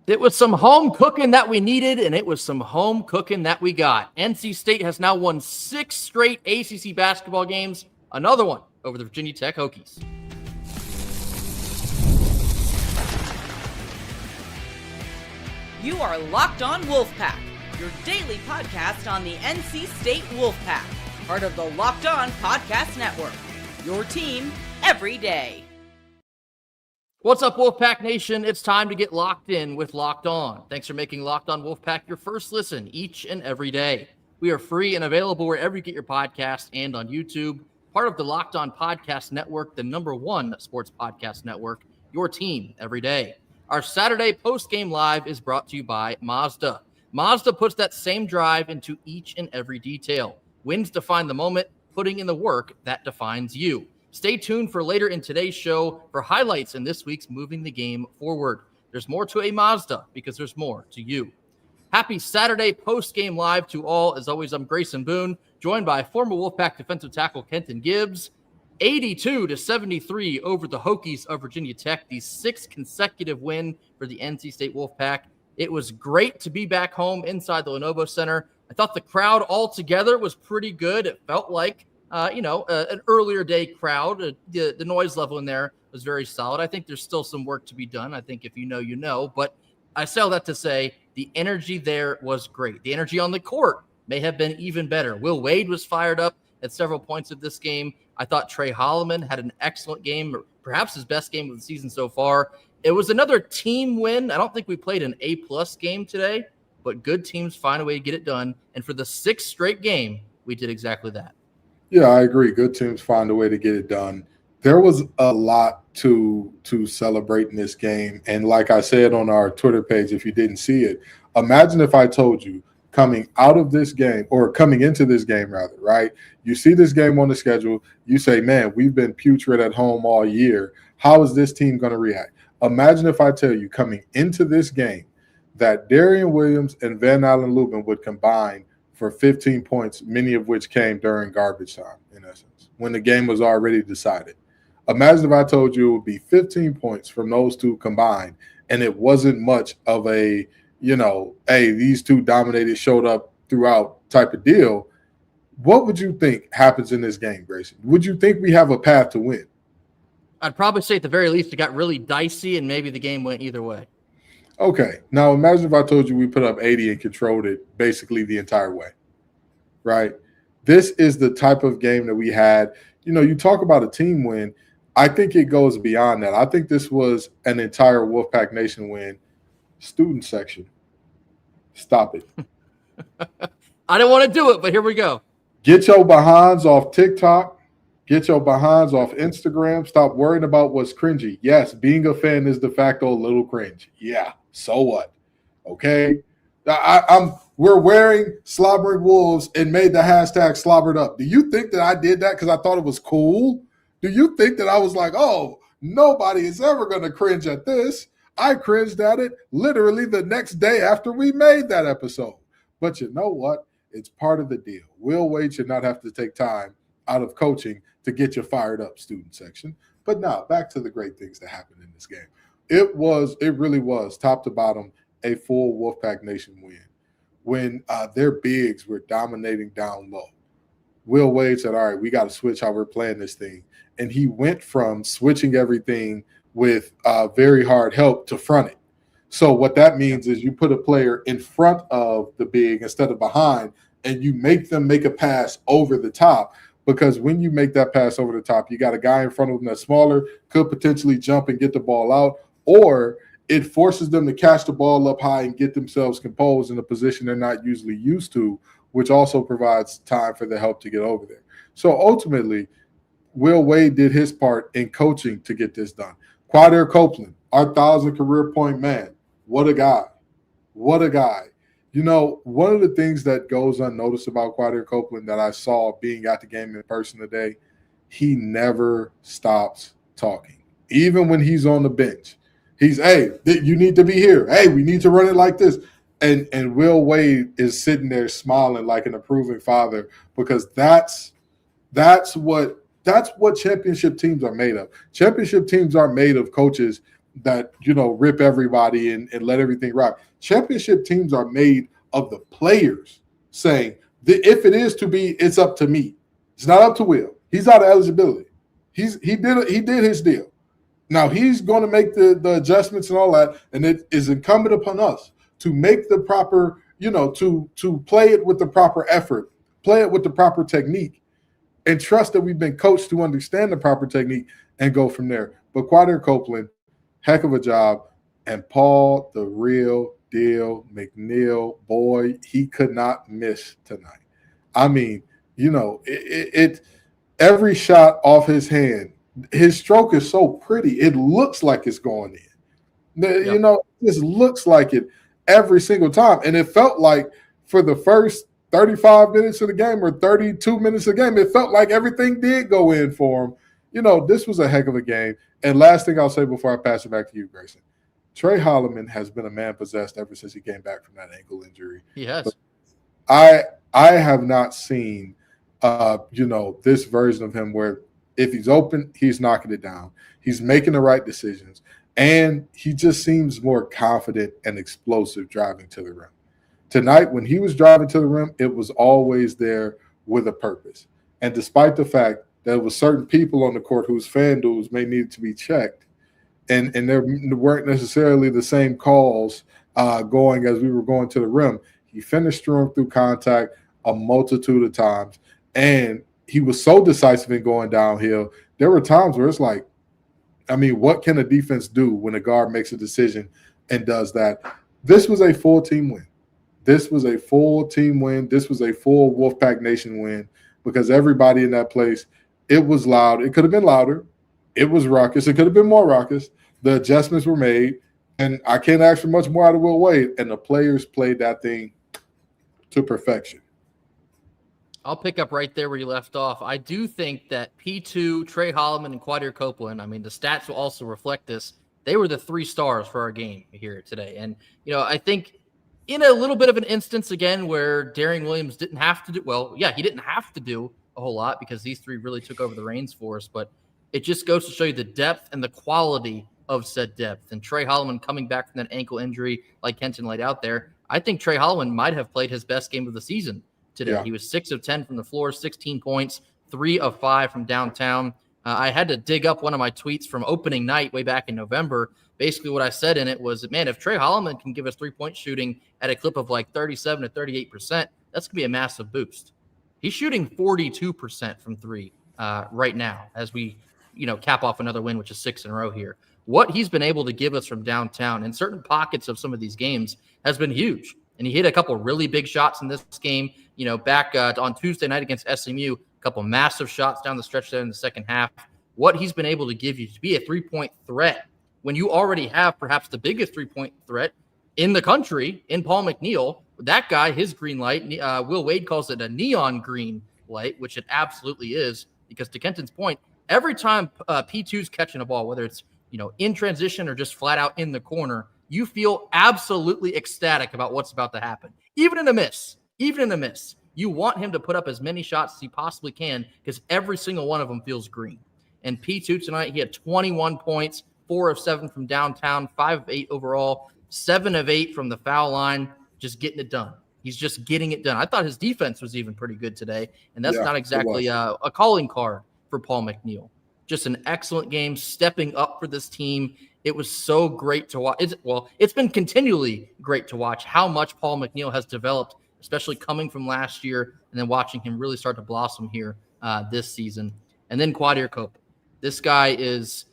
It was some home cooking that we needed, and it was some home cooking that we got. NC State has now won 6 straight ACC basketball games, another one over the Virginia Tech Hokies. You are Locked On Wolfpack, your daily podcast on the NC State Wolfpack, part of the Locked On Podcast Network, your team every day. What's up, Wolfpack Nation? It's time to get locked in with Locked On. Thanks for making Locked On Wolfpack your first listen each and every day. We are free and available wherever you get your podcast and on YouTube. Part of the Locked On Podcast Network, the #1 sports podcast network, your team every day. Our Saturday post-game live is brought to you by Mazda. Mazda puts that same drive into each and every detail. Wins define the moment, putting in the work that defines you. Stay tuned for later in today's show for highlights in this week's Moving the Game Forward. There's more to a Mazda because there's more to you. Happy Saturday post-game live to all. As always, I'm Grayson Boone, joined by former Wolfpack defensive tackle Kenton Gibbs. 82-73 over the Hokies of Virginia Tech, the 6th consecutive win for the NC State Wolfpack. It was great to be back home inside the Lenovo Center. I thought the crowd altogether was pretty good. It felt like an earlier day crowd. The noise level in there was very solid. I think there's still some work to be done. I think if you know, you know. But I say all that to say the energy there was great. The energy on the court may have been even better. Will Wade was fired up at several points of this game. I thought Trey Holloman had an excellent game, perhaps his best game of the season so far. It was another team win. I don't think we played an A-plus game today, but good teams find a way to get it done. And for the 6th straight game, we did exactly that. Yeah, I agree. Good teams find a way to get it done. There was a lot to celebrate in this game. And like I said on our Twitter page, if you didn't see it, imagine if I told you coming out of this game, or coming into this game rather, right? You see this game on the schedule, you say, man, we've been putrid at home all year. How is this team going to react? Imagine if I tell you coming into this game that Darian Williams and Van Allen Lubin would combine for 15 points, many of which came during garbage time, in essence, when the game was already decided. Imagine if I told you it would be 15 points from those two combined, and it wasn't much of a, hey, these two dominated, showed up throughout type of deal. What would you think happens in this game, Grayson? Would you think we have a path to win? I'd probably say at the very least it got really dicey and maybe the game went either way. Okay. Now imagine if I told you we put up 80 and controlled it basically the entire way, right? This is the type of game that we had. You talk about a team win. I think it goes beyond that. I think this was an entire Wolfpack Nation win. Student section, stop it. I didn't want to do it, but here we go. Get your behinds off TikTok. Get your behinds off Instagram. Stop worrying about what's cringy. Yes, being a fan is de facto a little cringe. Yeah, so what? Okay? We're wearing slobbering wolves and made the hashtag slobbered up. Do you think that I did that because I thought it was cool? Do you think that I was like, oh, nobody is ever going to cringe at this? I cringed at it literally the next day after we made that episode. But you know what? It's part of the deal. Will Wade should not have to take time out of coaching to get you fired up, student section. But now, back to the great things that happened in this game. It really was, top to bottom, a full Wolfpack Nation win. When their bigs were dominating down low, Will Wade said, all right, we got to switch how we're playing this thing. And he went from switching everything with very hard help to front it. So what that means is you put a player in front of the big instead of behind, and you make them make a pass over the top, because when you make that pass over the top, you got a guy in front of them that's smaller, could potentially jump and get the ball out, or it forces them to catch the ball up high and get themselves composed in a position they're not usually used to, which also provides time for the help to get over there. So ultimately, Will Wade did his part in coaching to get this done. Quadir Copeland, our 1,000 career point man. What a guy. What a guy. One of the things that goes unnoticed about Quadir Copeland that I saw being at the game in person today, he never stops talking. Even when he's on the bench. He's, hey, you need to be here. Hey, we need to run it like this. And Will Wade is sitting there smiling like an approving father, because that's what championship teams are made of. Championship teams aren't made of coaches rip everybody and let everything rock. Championship teams are made of the players saying that if it is to be, it's up to me. It's not up to Will. He's out of eligibility. He did his deal. Now he's going to make the adjustments and all that, and it is incumbent upon us to make the proper, to play it with the proper effort, play it with the proper technique, and trust that we've been coached to understand the proper technique and go from there. But Quadir Copeland, heck of a job. And Paul, the real deal, McNeil, boy, he could not miss tonight. I mean, every shot off his hand, his stroke is so pretty. It looks like it's going in. It just looks like it every single time. And it felt like for the first 35 minutes of the game or 32 minutes of the game, it felt like everything did go in for him. This was a heck of a game. And last thing I'll say before I pass it back to you, Grayson, Trey Holloman has been a man possessed ever since he came back from that ankle injury. He has. But I have not seen, this version of him where if he's open, he's knocking it down. He's making the right decisions. And he just seems more confident and explosive driving to the rim. Tonight, when he was driving to the rim, it was always there with a purpose. And despite the fact there were certain people on the court whose FanDuels may need to be checked, and there weren't necessarily the same calls going as we were going to the rim, he finished through contact a multitude of times. And he was so decisive in going downhill. There were times where it's like, what can a defense do when a guard makes a decision and does that? This was a full team win. This was a full team win. This was a full Wolfpack Nation win because everybody in that place, it was loud. It could have been louder. It was raucous. It could have been more raucous. The adjustments were made, and I can't ask for much more out of Will Wade, and the players played that thing to perfection. I'll pick up right there where you left off. I do think that P2, Trey Holloman, and Quadir Copeland, the stats will also reflect this. They were the 3 stars for our game here today. And, I think in a little bit of an instance, again, where Darian Williams didn't have to do – he didn't have to do a whole lot because these 3 really took over the reins for us. But it just goes to show you the depth and the quality of said depth. And Trey Holloman coming back from that ankle injury like Kenton laid out there, I think Trey Holloman might have played his best game of the season today. Yeah. He was 6 of 10 from the floor, 16 points, 3 of 5 from downtown. I had to dig up one of my tweets from opening night way back in November. Basically what I said in it was, man, if Trey Holloman can give us 3-point shooting at a clip of like 37 to 38%, that's going to be a massive boost. He's shooting 42% from 3 right now as we, cap off another win, which is 6 in a row here. What he's been able to give us from downtown in certain pockets of some of these games has been huge. And he hit a couple really big shots in this game, back on Tuesday night against SMU, a couple massive shots down the stretch there in the second half. What he's been able to give you to be a 3-point threat when you already have perhaps the biggest 3-point threat in the country in Paul McNeil. That guy, his green light, Will Wade calls it a neon green light, which it absolutely is, because to Kenton's point, every time P2's catching a ball, whether it's in transition or just flat out in the corner, you feel absolutely ecstatic about what's about to happen. Even in a miss, you want him to put up as many shots as he possibly can because every single one of them feels green. And P2 tonight, he had 21 points, 4 of 7 from downtown, 5 of 8 overall, 7 of 8 from the foul line, just getting it done. He's just getting it done. I thought his defense was even pretty good today, and that's not exactly a calling card for Paul McNeil. Just an excellent game, stepping up for this team. It was so great to watch. It's been continually great to watch how much Paul McNeil has developed, especially coming from last year and then watching him really start to blossom here this season. And then Quadir Copeland. This guy is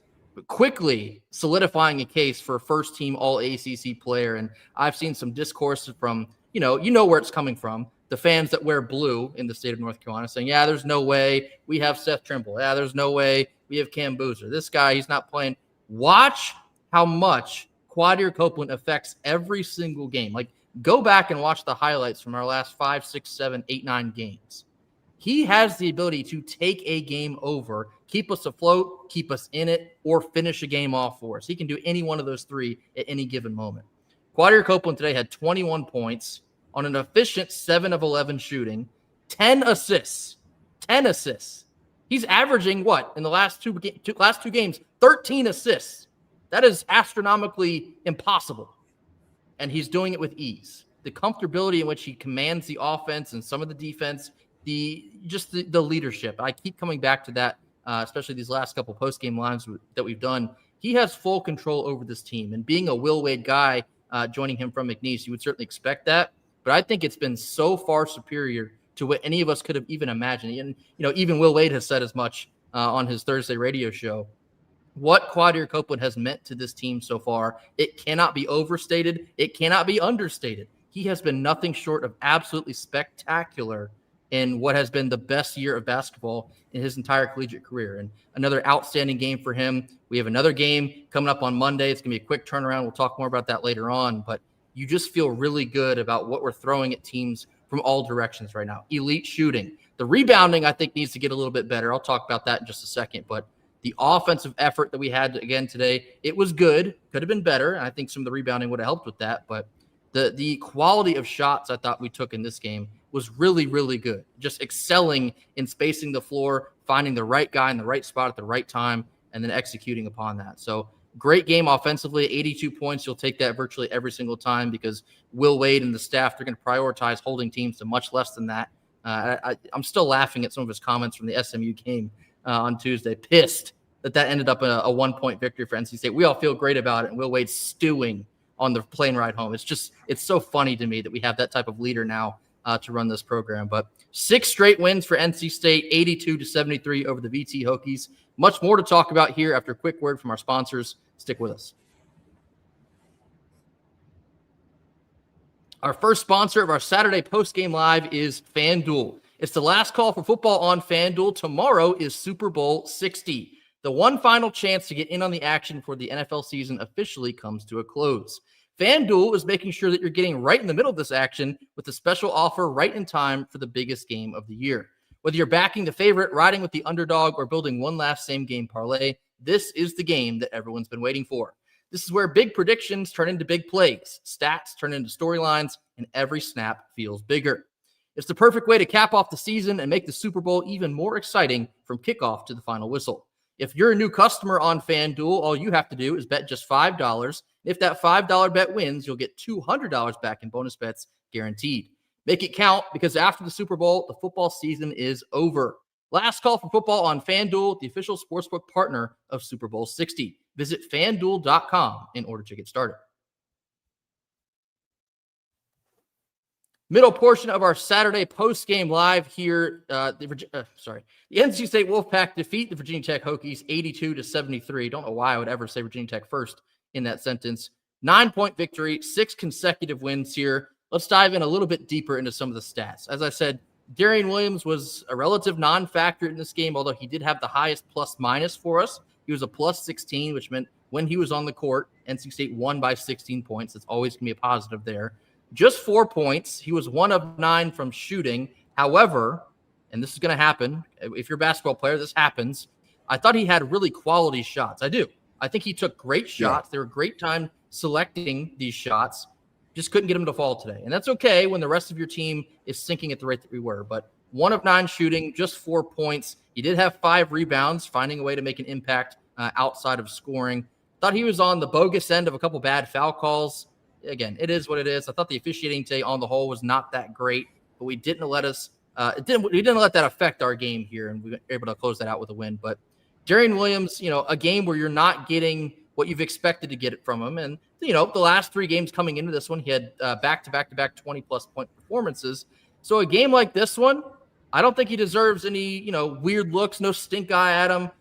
quickly solidifying a case for a first-team All-ACC player. And I've seen some discourse from, you know where it's coming from, the fans that wear blue in the state of North Carolina saying, yeah, there's no way we have Seth Trimble. Yeah, there's no way we have Cam Boozer. This guy, he's not playing. Watch how much Quadir Copeland affects every single game. Like, go back and watch the highlights from our last 5, 6, 7, 8, 9 games. He has the ability to take a game over, keep us afloat, keep us in it, or finish a game off for us. He can do any one of those 3 at any given moment. Quadir Copeland today had 21 points on an efficient 7 of 11 shooting, 10 assists. 10 assists. He's averaging what in the last two games? 13 assists. That is astronomically impossible. And he's doing it with ease. The comfortability in which he commands the offense and some of the defense, the leadership. I keep coming back to that, especially these last couple post-game lines that we've done. He has full control over this team. And being a Will Wade guy, joining him from McNeese, you would certainly expect that. But I think it's been so far superior to what any of us could have even imagined. And, even Will Wade has said as much on his Thursday radio show. What Quadir Copeland has meant to this team so far, it cannot be overstated. It cannot be understated. He has been nothing short of absolutely spectacular in what has been the best year of basketball in his entire collegiate career. And another outstanding game for him. We have another game coming up on Monday. It's going to be a quick turnaround. We'll talk more about that later on. But you just feel really good about what we're throwing at teams from all directions right now. Elite shooting. The rebounding, I think, needs to get a little bit better. I'll talk about that in just a second. But the offensive effort that we had again today, it was good. Could have been better. And I think some of the rebounding would have helped with that. But the quality of shots I thought we took in this game was really, really good. Just excelling in spacing the floor, finding the right guy in the right spot at the right time, and then executing upon that. So great game offensively, 82 points. You'll take that virtually every single time because Will Wade and the staff, they're going to prioritize holding teams to much less than that. I'm still laughing at some of his comments from the SMU game on Tuesday, pissed that ended up a 1-point victory for NC State. We all feel great about it, and Will Wade stewing on the plane ride home. It's so funny to me that we have that type of leader now to run this program. But 6 straight wins for NC State, 82-73 over the VT Hokies. Much more to talk about here after a quick word from our sponsors. Stick with us. Our first sponsor of our Saturday postgame live is FanDuel. It's the last call for football on FanDuel. Tomorrow is Super Bowl 60. The one final chance to get in on the action before the NFL season officially comes to a close. FanDuel is making sure that you're getting right in the middle of this action with a special offer right in time for the biggest game of the year. Whether you're backing the favorite, riding with the underdog, or building one last same-game parlay, this is the game that everyone's been waiting for. This is where big predictions turn into big plays, stats turn into storylines, and every snap feels bigger. It's the perfect way to cap off the season and make the Super Bowl even more exciting from kickoff to the final whistle. If you're a new customer on FanDuel, all you have to do is bet just $5. If that $5 bet wins, you'll get $200 back in bonus bets guaranteed. Make it count because after the Super Bowl, the football season is over. Last call for football on FanDuel, the official sportsbook partner of Super Bowl 60. Visit FanDuel.com in order to get started. Middle portion of our Saturday post-game live here. The NC State Wolfpack defeat the Virginia Tech Hokies 82-73. Don't know why I would ever say Virginia Tech first in that sentence. 9-point victory, 6 consecutive wins here. Let's dive in a little bit deeper into some of the stats. As I said, Darian Williams was a relative non-factor in this game, although he did have the highest plus-minus for us. He was a plus 16, which meant when he was on the court, NC State won by 16 points. That's always going to be a positive there. Just 4 points. He was 1 of 9 from shooting. However, and this is going to happen, if you're a basketball player, this happens. I thought he had really quality shots. I do. I think he took great shots. Yeah. They were a great time selecting these shots. Just couldn't get him to fall today. And that's okay when the rest of your team is sinking at the rate that we were. But 1 of 9 shooting, just 4 points. He did have 5 rebounds, finding a way to make an impact outside of scoring. Thought he was on the bogus end of a couple bad foul calls. Again, it is what it is. I thought the officiating today on the whole was not that great, but we didn't let that affect our game here, and we were able to close that out with a win. But Darian Williams, a game where you're not getting what you've expected to get it from him. And, the last 3 games coming into this one, he had back-to-back 20-plus point performances. So a game like this one, I don't think he deserves any, weird looks, no stink eye at him.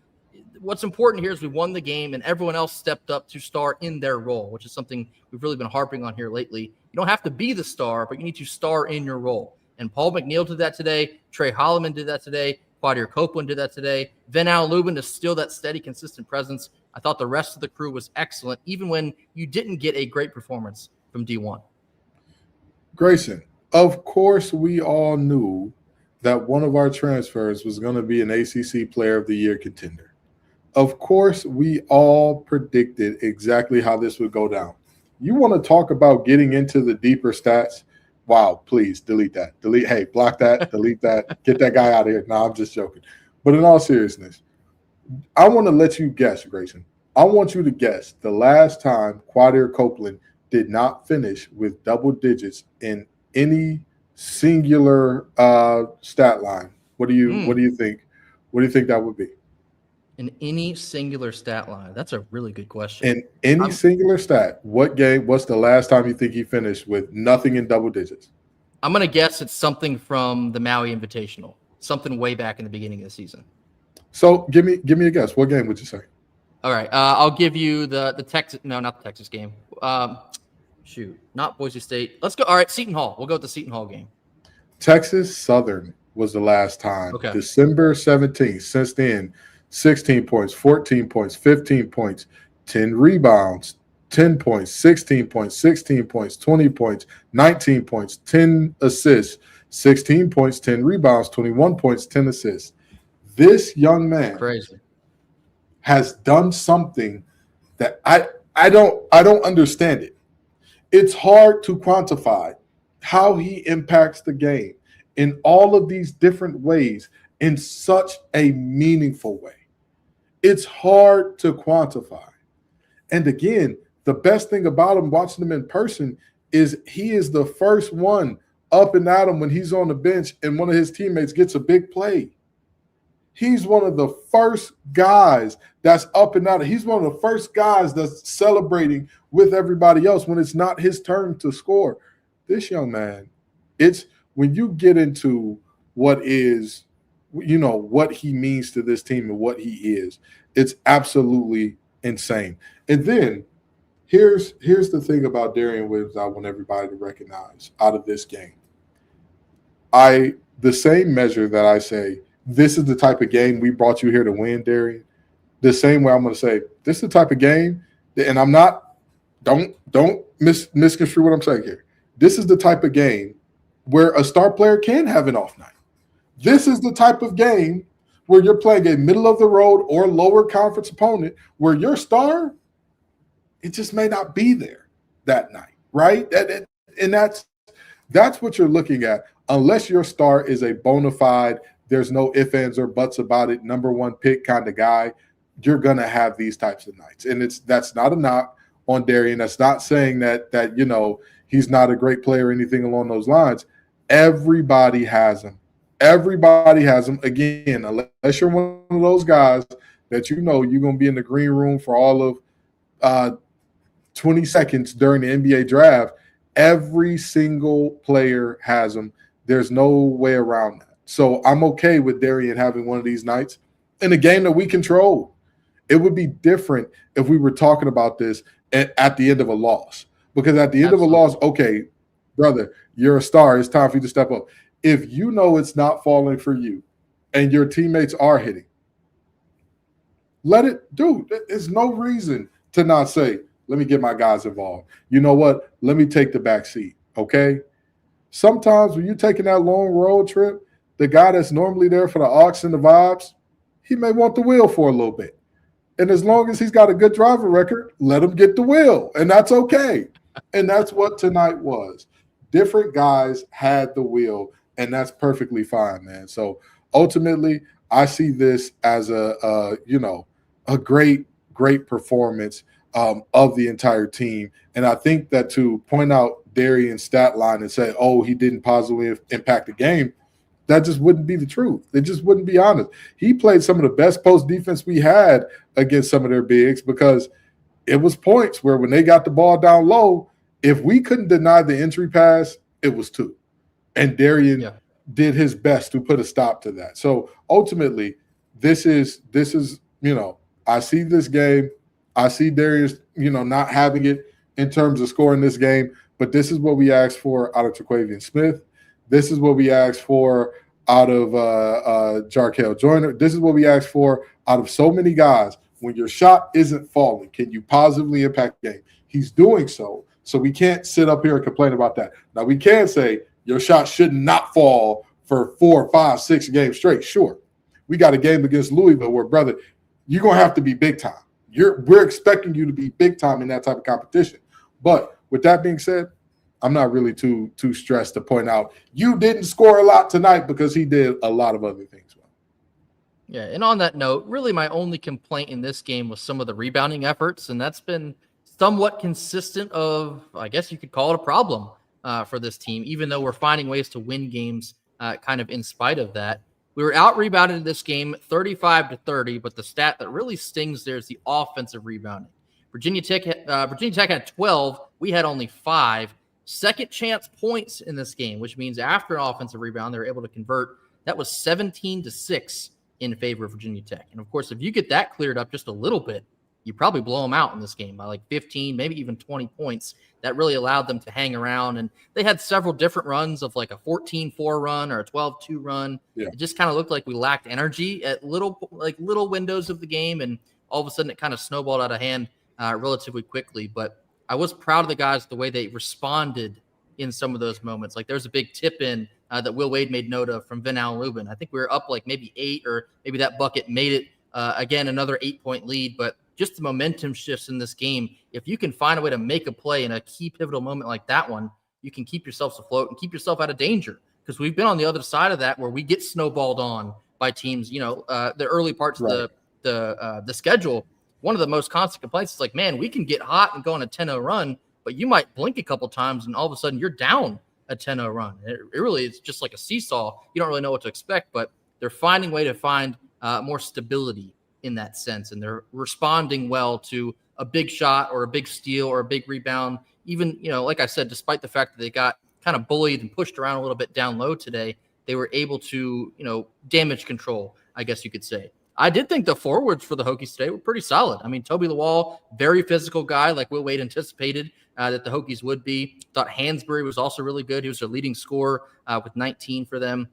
What's important here is we won the game and everyone else stepped up to star in their role, which is something we've really been harping on here lately. You don't have to be the star, but you need to star in your role. And Paul McNeil did that today. Trey Holloman did that today. Quadir Copeland did that today. Van Lubin is still that steady, consistent presence. I thought the rest of the crew was excellent, even when you didn't get a great performance from D1. Grayson, of course we all knew that one of our transfers was going to be an ACC Player of the Year contender. Of course, we all predicted exactly how this would go down. You want to talk about getting into the deeper stats? Wow, please delete that. Block that, delete that, get that guy out of here. No, I'm just joking. But in all seriousness, I want to let you guess, Grayson. I want you to guess the last time Quadir Copeland did not finish with double digits in any singular stat line. What do you think? What do you think that would be? In any singular stat line? That's a really good question. In any singular stat, what game? What's the last time you think he finished with nothing in double digits? I'm gonna guess it's something from the Maui Invitational, something way back in the beginning of the season. So give me a guess. What game would you say? All right, I'll give you the Texas. No, not the Texas game. Not Boise State. Let's go. All right, Seton Hall. We'll go with the Seton Hall game. Texas Southern was the last time. Okay. December 17th. Since then, 16 points, 14 points, 15 points, 10 rebounds, 10 points, 16 points, 16 points, 20 points, 19 points, 10 assists, 16 points, 10 rebounds, 21 points, 10 assists. This young man has done something that I don't understand it. It's hard to quantify how he impacts the game in all of these different ways in such a meaningful way. It's hard to quantify. And again, the best thing about him, watching him in person, is he is the first one up and at him when he's on the bench and one of his teammates gets a big play. He's one of the first guys that's up and out. He's one of the first guys that's celebrating with everybody else when it's not his turn to score. This young man, it's when you get into what is, what he means to this team and what he is, it's absolutely insane. And then here's the thing about Darian Williams I want everybody to recognize out of this game. The same measure that I say, this is the type of game we brought you here to win, Darian. The same way I'm going to say, this is the type of game, and I'm not, don't misconstrue what I'm saying here. This is the type of game where a star player can have an off night. This is the type of game where you're playing a middle of the road or lower conference opponent where your star, it just may not be there that night, right? And that's what you're looking at. Unless your star is a bona fide, there's no ifs, ands, or buts about it, number one pick kind of guy, you're going to have these types of nights. And that's not a knock on Darian. That's not saying that he's not a great player or anything along those lines. Everybody has him. Everybody has him. Again, unless you're one of those guys that you're going to be in the green room for all of 20 seconds during the NBA draft, every single player has him. There's no way around that. So I'm okay with Darian having one of these nights in a game that we control. It would be different if we were talking about this at the end of a loss. Because at the end of a loss, okay, brother, you're a star. It's time for you to step up. If you know it's not falling for you and your teammates are hitting, let it do. There's no reason to not say, let me get my guys involved. You know what? Let me take the back seat, okay? Sometimes when you're taking that long road trip, the guy that's normally there for the aux and the vibes, he may want the wheel for a little bit. And as long as he's got a good driver record, let him get the wheel. And that's okay. And that's what tonight was. Different guys had the wheel, and that's perfectly fine, man. So ultimately, I see this as a great performance of the entire team. And I think that to point out Darian's stat line and say, oh, he didn't positively impact the game, that just wouldn't be the truth. It just wouldn't be honest. He played some of the best post defense we had against some of their bigs because it was points where when they got the ball down low, if we couldn't deny the entry pass, it was two. And Darian did his best to put a stop to that. So ultimately, this is I see this game. I see Darius, not having it in terms of scoring this game, but this is what we asked for out of Traquavian Smith. This is what we asked for out of Jarkel Joyner. This is what we asked for out of so many guys. When your shot isn't falling, can you positively impact the game? He's doing so we can't sit up here and complain about that. Now, we can say your shot should not fall for 4, 5, 6 games straight. Sure. We got a game against Louisville where, brother, you're going to have to be big time. We're expecting you to be big time in that type of competition. But with that being said, I'm not really too stressed to point out you didn't score a lot tonight because he did a lot of other things well. Yeah, and on that note, really my only complaint in this game was some of the rebounding efforts, and that's been somewhat consistent of, I guess you could call it a problem for this team, even though we're finding ways to win games kind of in spite of that. We were out-rebounded in this game 35-30, but the stat that really stings there is the offensive rebounding. Virginia Tech had 12. We had only 5. Second chance points in this game, which means after an offensive rebound, they were able to convert. That was 17-6 in favor of Virginia Tech. And, of course, if you get that cleared up just a little bit, you probably blow them out in this game by like 15, maybe even 20 points. That really allowed them to hang around. And they had several different runs of like a 14-4 run or a 12-2 run. Yeah. It just kind of looked like we lacked energy at little windows of the game. And all of a sudden it kind of snowballed out of hand relatively quickly. But I was proud of the guys, the way they responded in some of those moments. Like there's a big tip in that Will Wade made note of from Vin Allen Lubin. I think we were up like maybe 8, or maybe that bucket made it again, another 8-point lead. But just the momentum shifts in this game. If you can find a way to make a play in a key pivotal moment like that one, you can keep yourself afloat and keep yourself out of danger. Because we've been on the other side of that where we get snowballed on by teams, the early parts of the schedule. One of the most constant complaints is like, man, we can get hot and go on a 10-0 run, but you might blink a couple times and all of a sudden you're down a 10-0 run. It really is just like a seesaw. You don't really know what to expect, but they're finding a way to find more stability in that sense. And they're responding well to a big shot or a big steal or a big rebound. Even, like I said, despite the fact that they got kind of bullied and pushed around a little bit down low today, they were able to, damage control, I guess you could say. I did think the forwards for the Hokies today were pretty solid. I mean, Toby Lawal, very physical guy, like Will Wade anticipated that the Hokies would be. Thought Hansberry was also really good. He was their leading scorer with 19 for them.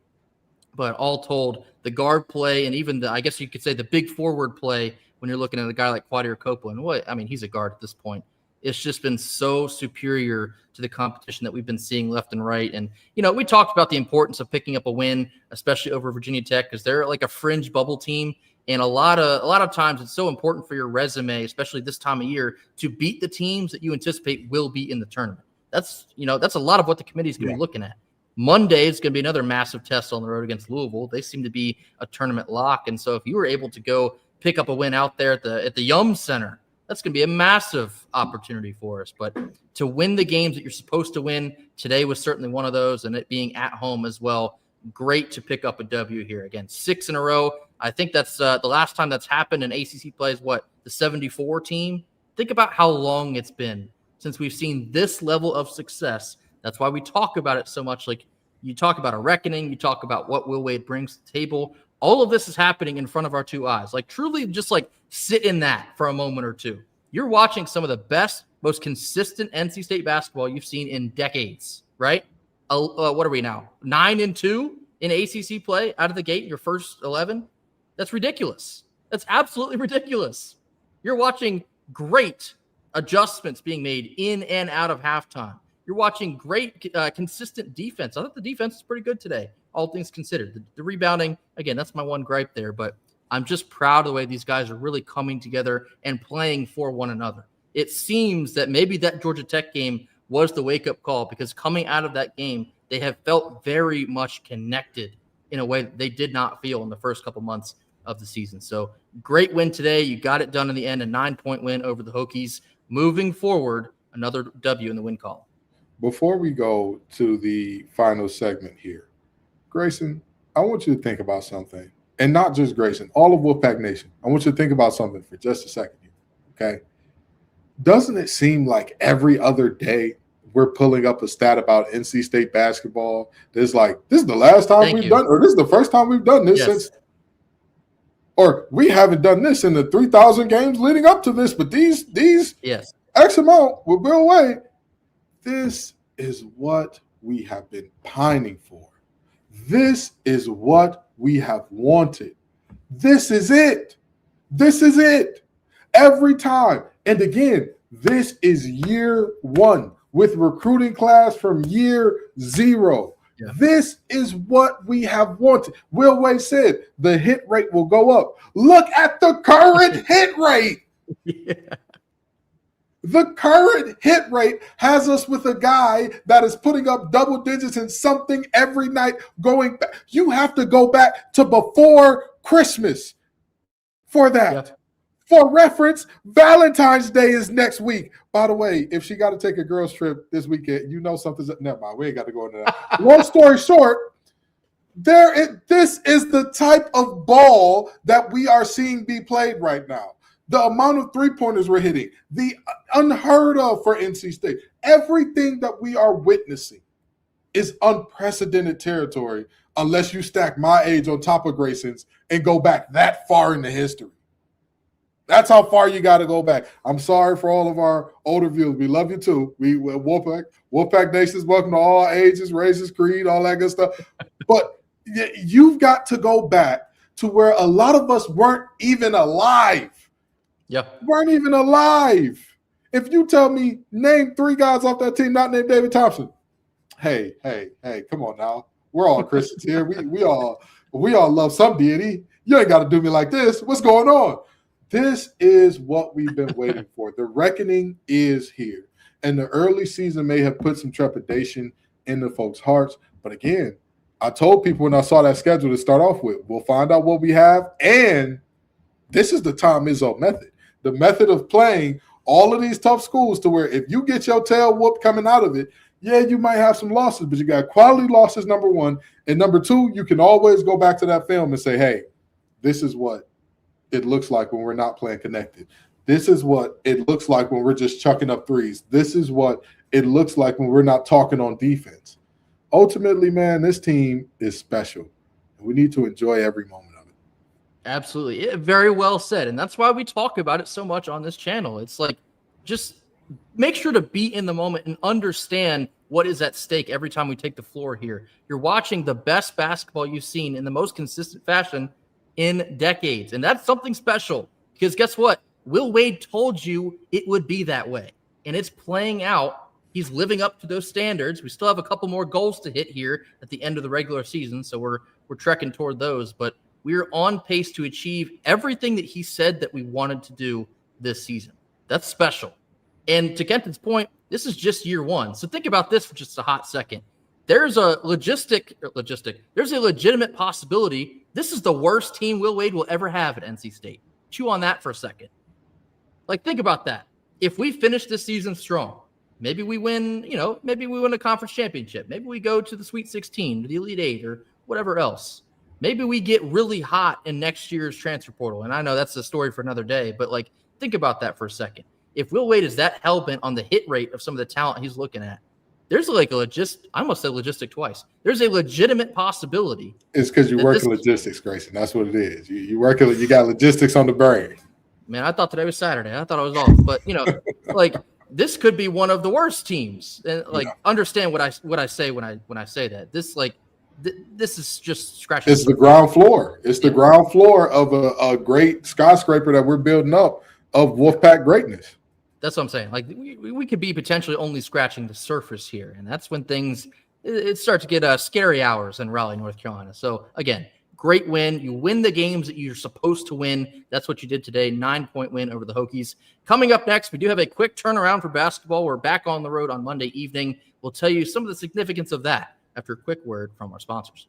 But all told, the guard play and even I guess you could say the big forward play when you're looking at a guy like Quadir Copeland, he's a guard at this point. It's just been so superior to the competition that we've been seeing left and right. And, we talked about the importance of picking up a win, especially over Virginia Tech, because they're like a fringe bubble team. And a lot of times it's so important for your resume, especially this time of year, to beat the teams that you anticipate will be in the tournament. That's a lot of what the committee is going to be looking at. Monday is going to be another massive test on the road against Louisville. They seem to be a tournament lock. And so if you were able to go pick up a win out there at the Yum Center, that's going to be a massive opportunity for us. But to win the games that you're supposed to win, today was certainly one of those, and it being at home as well. Great to pick up a W here. Again, 6 in a row. I think that's the last time that's happened in ACC play is the 74 team. Think about how long it's been since we've seen this level of success. That's why we talk about it so much. Like, you talk about a reckoning, you talk about what Will Wade brings to the table. All of this is happening in front of our two eyes. Like, truly just like sit in that for a moment or two. You're watching some of the best, most consistent NC State basketball you've seen in decades, right? What are we now? 9-2 in ACC play out of the gate in your first 11? That's ridiculous. That's absolutely ridiculous. You're watching great adjustments being made in and out of halftime. You're watching great, consistent defense. I thought the defense is pretty good today, all things considered. The rebounding, again, that's my one gripe there, but I'm just proud of the way these guys are really coming together and playing for one another. It seems that maybe that Georgia Tech game was the wake-up call, because coming out of that game, they have felt very much connected in a way that they did not feel in the first couple months of the season. So great win today. You got it done in the end, a 9-point win over the Hokies. Moving forward, another W in the win column. Before we go to the final segment here, Grayson, I want you to think about something. And not just Grayson, all of Wolfpack Nation. I want you to think about something for just a second here, okay? Doesn't it seem like every other day we're pulling up a stat about NC State basketball? There's like, this is the last time we've done, or this is the first time we've done this since, or we haven't done this in the 3,000 games leading up to this, but these X amount will go away. This is what we have been pining for. This is what we have wanted. This is it. This is it. Every time. And again, this is year one with recruiting class from year 0. Yeah. This is what we have wanted. Will Wade said the hit rate will go up. Look at the current hit rate. Yeah. The current hit rate has us with a guy that is putting up double digits in something every night going back. You have to go back to before Christmas for that. Yep. For reference, Valentine's Day is next week. By the way, if she got to take a girls trip this weekend, you know something's – never mind. We ain't got to go into that. Long story short, this is the type of ball that we are seeing be played right now. The amount of three-pointers we're hitting, the unheard of for NC State. Everything that we are witnessing is unprecedented territory unless you stack my age on top of Grayson's and go back that far into history. That's how far you got to go back. I'm sorry for all of our older viewers. We love you too. Wolfpack Nation's welcome to all ages, races, creed, all that good stuff. But you've got to go back to where a lot of us weren't even alive. Yep. Weren't even alive. If you tell me, name 3 guys off that team not named David Thompson. Hey, come on now. We're all Christians here. We all love some deity. You ain't got to do me like this. What's going on? This is what we've been waiting for. The reckoning is here. And the early season may have put some trepidation in the folks' hearts. But again, I told people when I saw that schedule to start off with, we'll find out what we have. And this is the Tom Izzo method. The method of playing all of these tough schools to where if you get your tail whooped coming out of it, yeah, you might have some losses, but you got quality losses, number one. And number two, you can always go back to that film and say, hey, this is what it looks like when we're not playing connected. This is what it looks like when we're just chucking up threes. This is what it looks like when we're not talking on defense. Ultimately, man, this team is special. We need to enjoy every moment of it. Absolutely. Very well said. And that's why we talk about it so much on this channel. It's like, just make sure to be in the moment and understand what is at stake every time we take the floor here. You're watching the best basketball you've seen in the most consistent fashion in decades. And that's something special because guess what? Will Wade told you it would be that way. And it's playing out. He's living up to those standards. We still have a couple more goals to hit here at the end of the regular season. So we're trekking toward those. But we're on pace to achieve everything that he said that we wanted to do this season. That's special. And to Kenton's point, this is just year one. So think about this for just a hot second. There's a there's a legitimate possibility this is the worst team Will Wade will ever have at NC State. Chew on that for a second. Like, think about that. If we finish this season strong, maybe we win, maybe we win a conference championship. Maybe we go to the Sweet 16, to the Elite 8, or whatever else. Maybe we get really hot in next year's transfer portal. And I know that's a story for another day, but like, think about that for a second. If Will Wade is that hell-bent on the hit rate of some of the talent he's looking at, there's like I almost said logistic twice. There's a legitimate possibility. It's because you work in logistics, Grayson. That's what it is. You got logistics on the brain. Man, I thought today was Saturday. I thought I was off. But, like, this could be one of the worst teams. And understand what I say when I say that. This is just scratching. It's the ground floor. It's the ground floor of a great skyscraper that we're building up of Wolfpack greatness. That's what I'm saying. Like, we could be potentially only scratching the surface here. And that's when things start to get scary hours in Raleigh, North Carolina. So, again, great win. You win the games that you're supposed to win. That's what you did today. 9-point win over the Hokies. Coming up next, we do have a quick turnaround for basketball. We're back on the road on Monday evening. We'll tell you some of the significance of that after a quick word from our sponsors.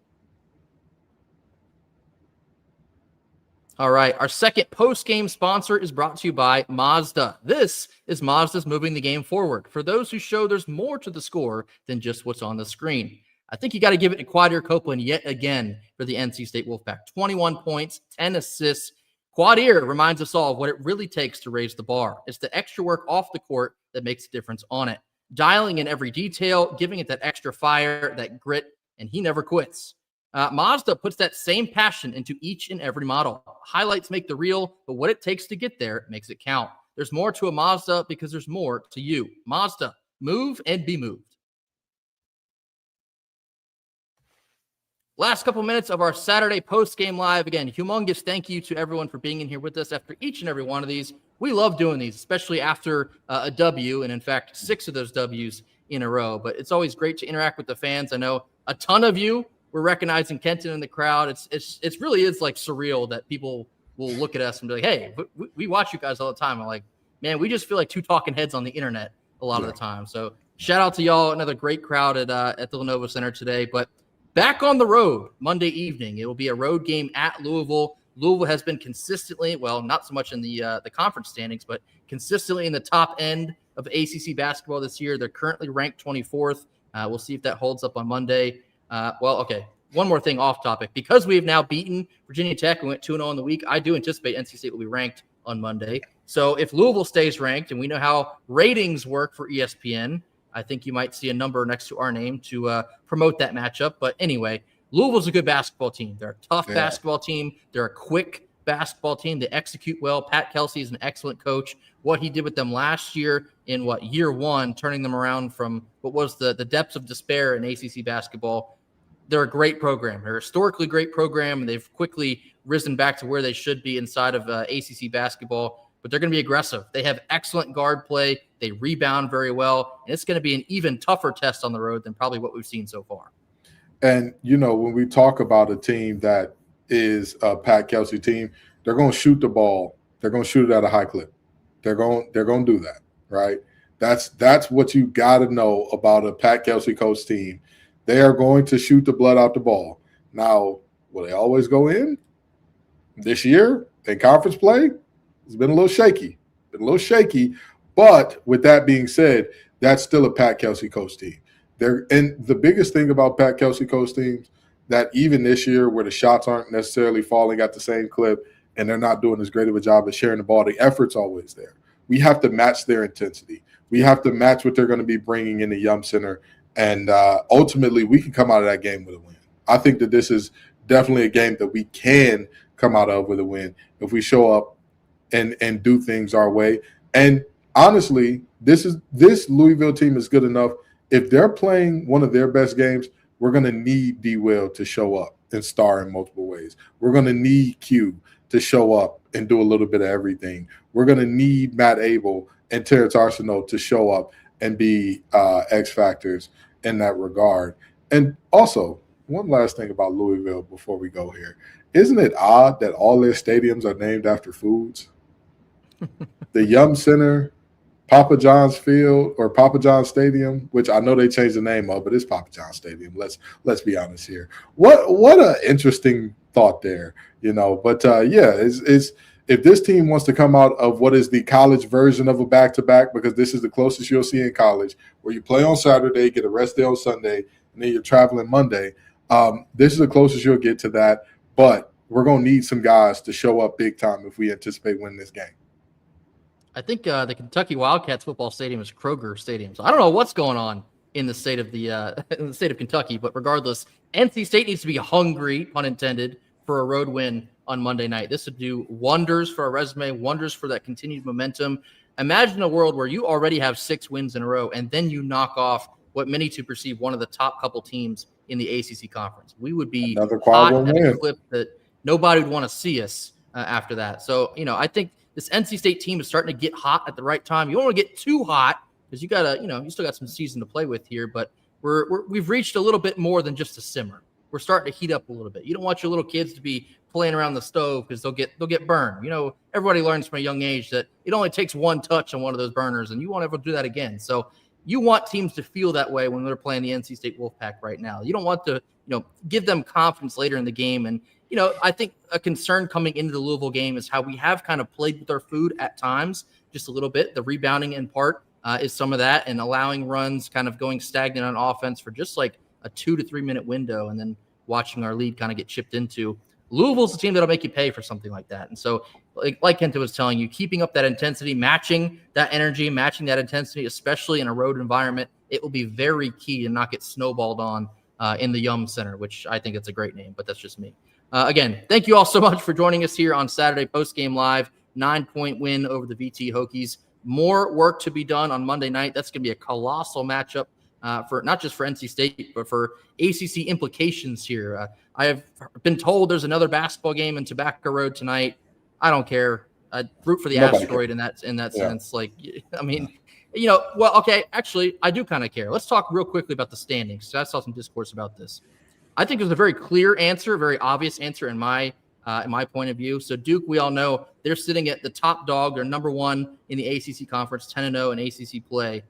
All right, our second post-game sponsor is brought to you by Mazda. This is Mazda's moving the game forward. For those who show there's more to the score than just what's on the screen. I think you got to give it to Quadir Copeland yet again for the NC State Wolfpack. 21 points, 10 assists. Quadir reminds us all of what it really takes to raise the bar. It's the extra work off the court that makes a difference on it. Dialing in every detail, giving it that extra fire, that grit, and he never quits. Mazda puts that same passion into each and every model. Highlights make the reel, but what it takes to get there makes it count. There's more to a Mazda because there's more to you. Mazda, move and be moved. Last couple minutes of our Saturday post-game live. Again, humongous thank you to everyone for being in here with us after each and every one of these. We love doing these, especially after a W, and in fact, 6 of those W's in a row. But it's always great to interact with the fans. I know a ton of you were recognizing Kenton in the crowd. It's really is like surreal that people will look at us and be like, hey, we watch you guys all the time. I'm like, man, we just feel like two talking heads on the internet a lot of the time. So shout out to y'all. Another great crowd at the Lenovo Center today. But back on the road Monday evening. It will be a road game at Louisville. Louisville has been consistently, well, not so much in the conference standings, but consistently in the top end of ACC basketball this year. They're currently ranked 24th. We'll see if that holds up on Monday. Okay. One more thing off topic. Because we have now beaten Virginia Tech and went 2-0 in the week, I do anticipate NC State will be ranked on Monday. So if Louisville stays ranked, and we know how ratings work for ESPN, I think you might see a number next to our name to promote that matchup. But anyway, Louisville's a good basketball team. They're a tough basketball team. They're a quick basketball team. They execute well. Pat Kelsey is an excellent coach. What he did with them last year in year one, turning them around from what was the depths of despair in ACC basketball. They're a great program. They're a historically great program, and they've quickly risen back to where they should be inside of ACC basketball. But they're going to be aggressive. They have excellent guard play. They rebound very well, and it's going to be an even tougher test on the road than probably what we've seen so far. And, when we talk about a team that is a Pat Kelsey team, they're going to shoot the ball. They're going to shoot it at a high clip. They're going to do that, right? That's what you got to know about a Pat Kelsey coach team. They are going to shoot the blood out the ball. Now, will they always go in? This year in conference play, it's been a little shaky. But with that being said, that's still a Pat Kelsey coach team. And the biggest thing about Pat Kelsey coach teams, that even this year where the shots aren't necessarily falling at the same clip and they're not doing as great of a job as sharing the ball, the effort's always there. We have to match their intensity. We have to match what they're going to be bringing in the Yum Center. And ultimately, we can come out of that game with a win. I think that this is definitely a game that we can come out of with a win if we show up and do things our way. And honestly, this Louisville team is good enough. If they're playing one of their best games, we're going to need D. Will to show up and star in multiple ways. We're going to need Q to show up and do a little bit of everything. We're going to need Matt Abel and Terrence Arsenault to show up and be X factors in that regard. And also, one last thing about Louisville before we go here. Isn't it odd that all their stadiums are named after foods? The Yum Center, Papa John's Field, or Papa John's Stadium, which I know they changed the name of, but it's Papa John's Stadium. Let's be honest here. What an interesting thought there, But it's if this team wants to come out of what is the college version of a back-to-back, because this is the closest you'll see in college, where you play on Saturday, get a rest day on Sunday, and then you're traveling Monday. This is the closest you'll get to that, but we're going to need some guys to show up big time if we anticipate winning this game. I think the Kentucky Wildcats football stadium is Kroger Stadium. So I don't know what's going on in the state of in the state of Kentucky, but regardless, NC State needs to be hungry, pun intended, for a road win on Monday night. This would do wonders for our resume, wonders for that continued momentum. Imagine a world where you already have 6 wins in a row, and then you knock off what many to perceive one of the top couple teams in the ACC conference. We would be hot at a clip that nobody would want to see us after that. So, I think this NC State team is starting to get hot at the right time. You don't want to get too hot because you still got some season to play with here, but we've reached a little bit more than just a simmer. We're starting to heat up a little bit. You don't want your little kids to be playing around the stove because they'll get burned. Everybody learns from a young age that it only takes one touch on one of those burners, and you won't ever do that again. So you want teams to feel that way when they're playing the NC State Wolfpack right now. You don't want to, give them confidence later in the game. And, I think a concern coming into the Louisville game is how we have kind of played with our food at times, just a little bit. The rebounding in part is some of that, and allowing runs kind of going stagnant on offense for just like a 2 to 3 minute window, and then watching our lead kind of get chipped into. Louisville's a team that'll make you pay for something like that. And so, like Kenta was telling you, keeping up that intensity, matching that energy, matching that intensity, especially in a road environment, it will be very key to not get snowballed on in the Yum Center, which I think it's a great name, but that's just me. Again, thank you all so much for joining us here on Saturday Postgame Live. 9-point win over the VT Hokies. More work to be done on Monday night. That's going to be a colossal matchup for not just for NC State, but for ACC implications here. I have been told there's another basketball game in Tobacco Road tonight. I don't care. I'd root for the asteroid in that sense. Okay, actually, I do kind of care. Let's talk real quickly about the standings. I saw some discourse about this. I think there's a very clear answer, very obvious answer in my point of view. So Duke, we all know they're sitting at the top dog. They're number 1 in the ACC conference, 10-0 in ACC play.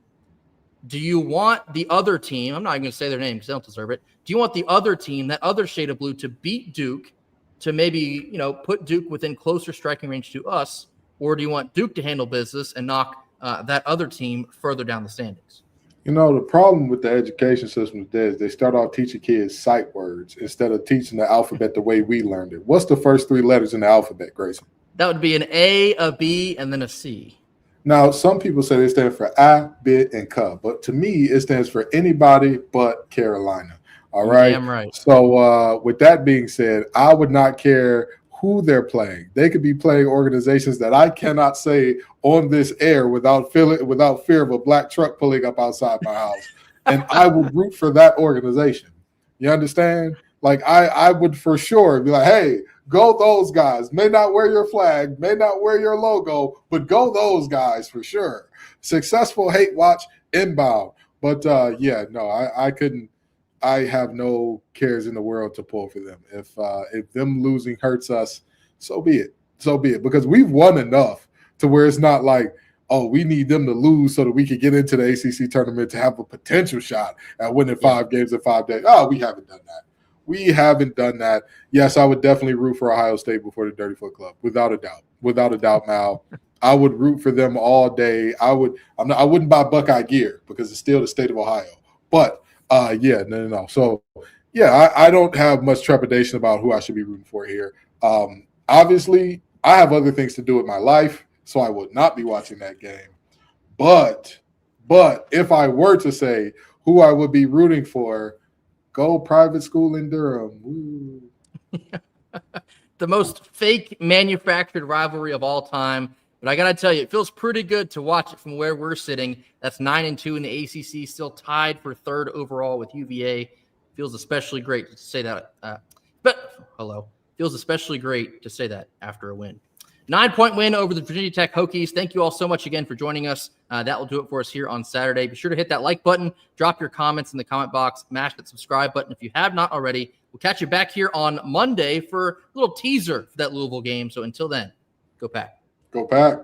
Do you want the other team, I'm not even going to say their name because they don't deserve it. Do you want the other team, that other shade of blue, to beat Duke to maybe, put Duke within closer striking range to us? Or do you want Duke to handle business and knock that other team further down the standings? The problem with the education system is they start off teaching kids sight words instead of teaching the alphabet the way we learned it. What's the first 3 letters in the alphabet, Grayson? That would be an A, a B, and then a C. Now, some people say they stand for A, Bit, and K, but to me, it stands for anybody but Carolina. All right? Damn right. So with that being said, I would not care who they're playing. They could be playing organizations that I cannot say on this air without fear of a black truck pulling up outside my house. And I would root for that organization. You understand? Like I would for sure be like, hey, go those guys. May not wear your flag, may not wear your logo, but go those guys for sure. Successful hate watch inbound. But I couldn't. I have no cares in the world to pull for them. If them losing hurts us, so be it. So be it. Because we've won enough to where it's not like, oh, we need them to lose so that we could get into the ACC tournament to have a potential shot at winning 5 games in 5 days. Oh, we haven't done that. We haven't done that. Yes, I would definitely root for Ohio State before the Dirty Foot Club, without a doubt. Without a doubt, Mal. I would root for them all day. I wouldn't buy Buckeye gear because it's still the state of Ohio. But no. So, I don't have much trepidation about who I should be rooting for here. Obviously, I have other things to do with my life, so I would not be watching that game. But if I were to say who I would be rooting for, go private school in Durham. Woo. The most fake manufactured rivalry of all time. But I got to tell you, it feels pretty good to watch it from where we're sitting. That's 9-2 in the ACC, still tied for 3rd overall with UVA. Feels especially great to say that. Feels especially great to say that after a win. 9-point win over the Virginia Tech Hokies. Thank you all so much again for joining us. That will do it for us here on Saturday. Be sure to hit that like button, drop your comments in the comment box, mash that subscribe button if you have not already. We'll catch you back here on Monday for a little teaser for that Louisville game. So until then, go Pack. Go Pack.